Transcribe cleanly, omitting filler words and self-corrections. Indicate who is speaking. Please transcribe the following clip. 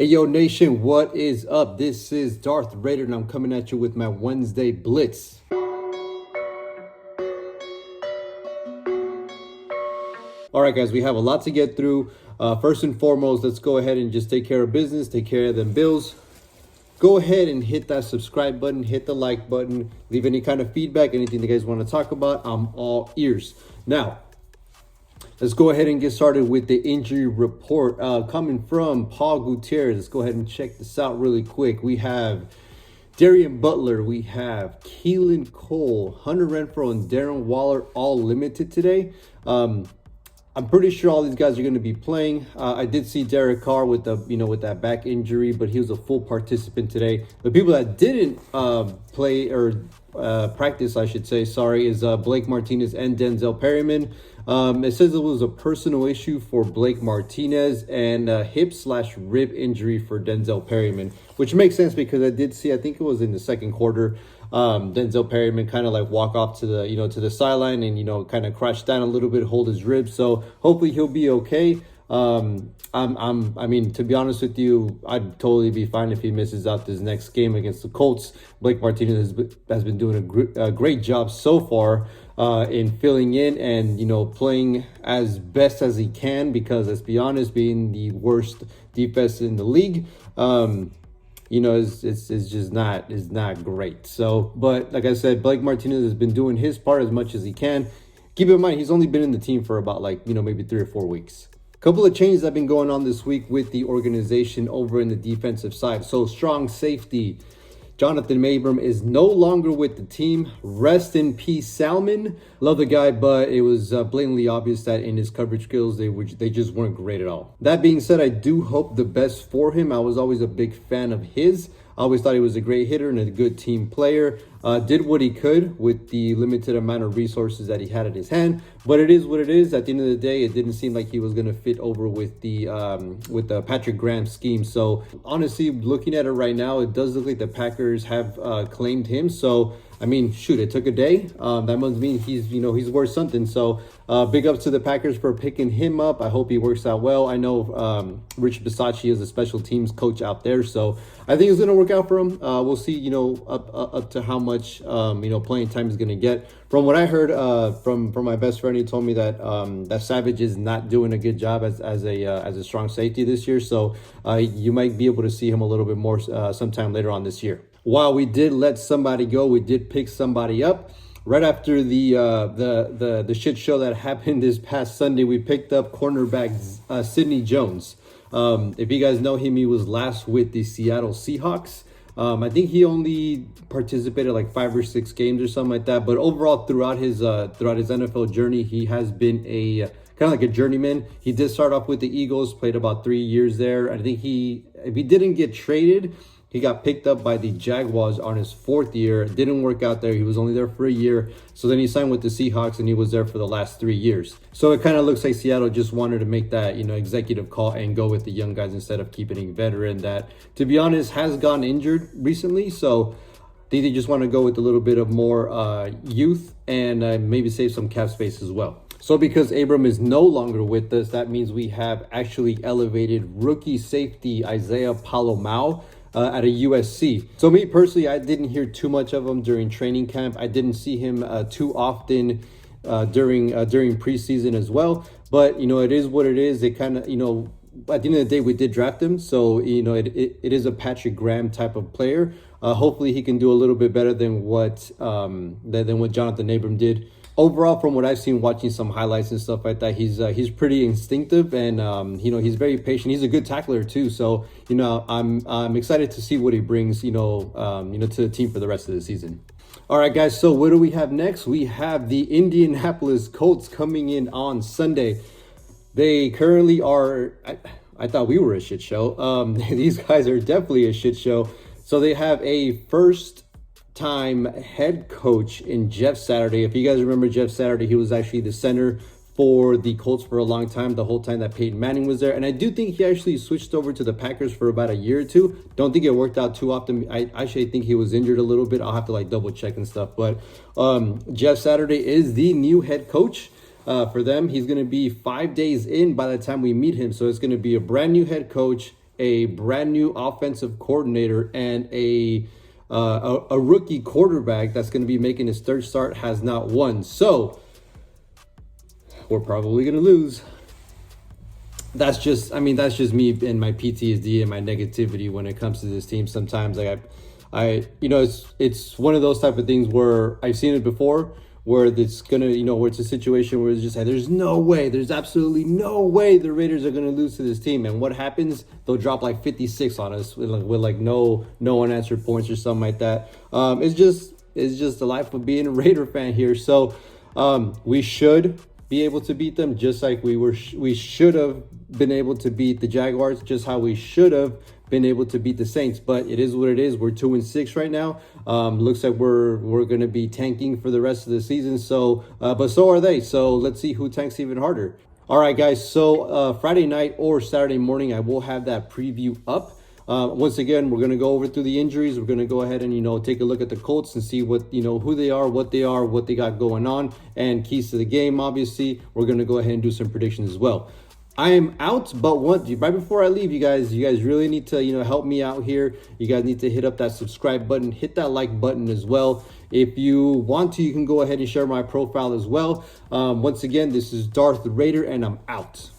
Speaker 1: Hey, yo, nation, what is up? This is Darth Raider, and I'm coming at you with my Wednesday Blitz. All right, guys, we have a lot to get through. First and foremost, let's go ahead and just take care of business, take care of them bills. Go ahead and hit that subscribe button, hit the like button, leave any kind of feedback, anything you guys want to talk about. I'm all ears. Now, let's go ahead and get started with the injury report coming from Paul Gutierrez. Let's go ahead and check this out really quick. We have Darian Butler, we have Keelan Cole, Hunter Renfrow, and Darren Waller all limited today. I'm pretty sure all these guys are going to be playing. I did see Derek Carr with the with that back injury, but he was a full participant today. The people that didn't play or practice, I should say, is Blake Martinez and Denzel Perryman. It says it was a personal issue for Blake Martinez and hip/rib injury for Denzel Perryman, which makes sense because I did see, I think it was in the second quarter, Denzel Perryman kind of like walk off to the to the sideline and kind of crouch down a little bit, hold his ribs. So hopefully he'll be okay. I mean, to be honest with you, I'd totally be fine if he misses out this next game against the Colts. Blake Martinez has been doing a great job so far in filling in and playing as best as he can, because let's be honest, being the worst defense in the league, it's just not great. So, but like I said, Blake Martinez has been doing his part as much as he can. Keep in mind, he's only been in the team for about maybe 3 or 4 weeks. Couple of changes that have been going on this week with the organization over in the defensive side. So strong safety Jonathan Abram is no longer with the team. Rest in peace, Salmon. Love the guy, but it was blatantly obvious that in his coverage skills, they just weren't great at all. That being said, I do hope the best for him. I was always a big fan of his. I always thought he was a great hitter and a good team player. Did what he could with the limited amount of resources that he had at his hand. But it is what it is. At the end of the day, it didn't seem like he was going to fit over with the Patrick Graham scheme. So honestly, looking at it right now, it does look like the Packers have claimed him. So I mean, shoot, it took a day. That must mean he's worth something. So big ups to the Packers for picking him up. I hope he works out well. I know Rich Bisaccia is a special teams coach out there, so I think it's going to work out for him. We'll see, up to how much playing time he's going to get. From what I heard from my best friend, he told me that that Savage is not doing a good job as a strong safety this year. So you might be able to see him a little bit more sometime later on this year. While we did let somebody go, we did pick somebody up. Right after the shit show that happened this past Sunday, we picked up cornerback Sidney Jones. If you guys know him, he was last with the Seattle Seahawks. I think he only participated like 5 or 6 games or something like that. But overall, throughout his NFL journey, he has been a kind of like a journeyman. He did start off with the Eagles, played about 3 years there. I think if he didn't get traded, he got picked up by the Jaguars on his 4th year. It didn't work out there. He was only there for a year. So then he signed with the Seahawks, and he was there for the last 3 years. So it kind of looks like Seattle just wanted to make that, executive call and go with the young guys instead of keeping a veteran that, to be honest, has gone injured recently. So I think they just want to go with a little bit of more youth and maybe save some cap space as well. So because Abram is no longer with us, that means we have actually elevated rookie safety Isaiah Palomau at a USC. So me personally, I didn't hear too much of him during training camp. I didn't see him too often during preseason as well. But it is what it is. It kind of at the end of the day, we did draft him, so it is a Patrick Graham type of player. Hopefully, he can do a little bit better than what Jonathan Abram did. Overall, from what I've seen, watching some highlights and stuff like that, he's pretty instinctive and he's very patient. He's a good tackler too. So I'm excited to see what he brings to the team for the rest of the season. All right, guys. So what do we have next? We have the Indianapolis Colts coming in on Sunday. They currently are. I thought we were a shit show. These guys are definitely a shit show. So they have a first-time head coach in Jeff Saturday. If you guys remember Jeff Saturday, he was actually the center for the Colts for a long time, the whole time that Peyton Manning was there. And I do think he actually switched over to the Packers for about a year or two. Don't think it worked out too often. I actually think he was injured a little bit. I'll have to double check and stuff. But Jeff Saturday is the new head coach. For them, he's going to be 5 days in by the time we meet him. So it's going to be a brand new head coach, a brand new offensive coordinator and a rookie quarterback that's going to be making his third start has not won. So we're probably going to lose. That's just me and my PTSD and my negativity when it comes to this team. Sometimes it's one of those type of things where I've seen it before, where it's gonna, where it's a situation where it's just like, there's absolutely no way the Raiders are gonna lose to this team. And what happens? They'll drop like 56 on us with no unanswered points or something like that. It's just the life of being a Raider fan here. So we should be able to beat them, just like we should have been able to beat the Jaguars, just how we should have been able to beat the Saints. But it is what it is. We're 2-6 right now. Looks like we're gonna be tanking for the rest of the season. So but so are they. So let's see who tanks even harder. All right, guys. So Friday night or Saturday morning, I will have that preview up. Once again, we're going to go over through the injuries. We're going to go ahead and, take a look at the Colts and see what, who they are, what they got going on, and keys to the game. Obviously, we're going to go ahead and do some predictions as well. I am out, but right before I leave, you guys really need to, help me out here. You guys need to hit up that subscribe button, hit that like button as well. If you want to, you can go ahead and share my profile as well. Once again, this is Darth Raider, and I'm out.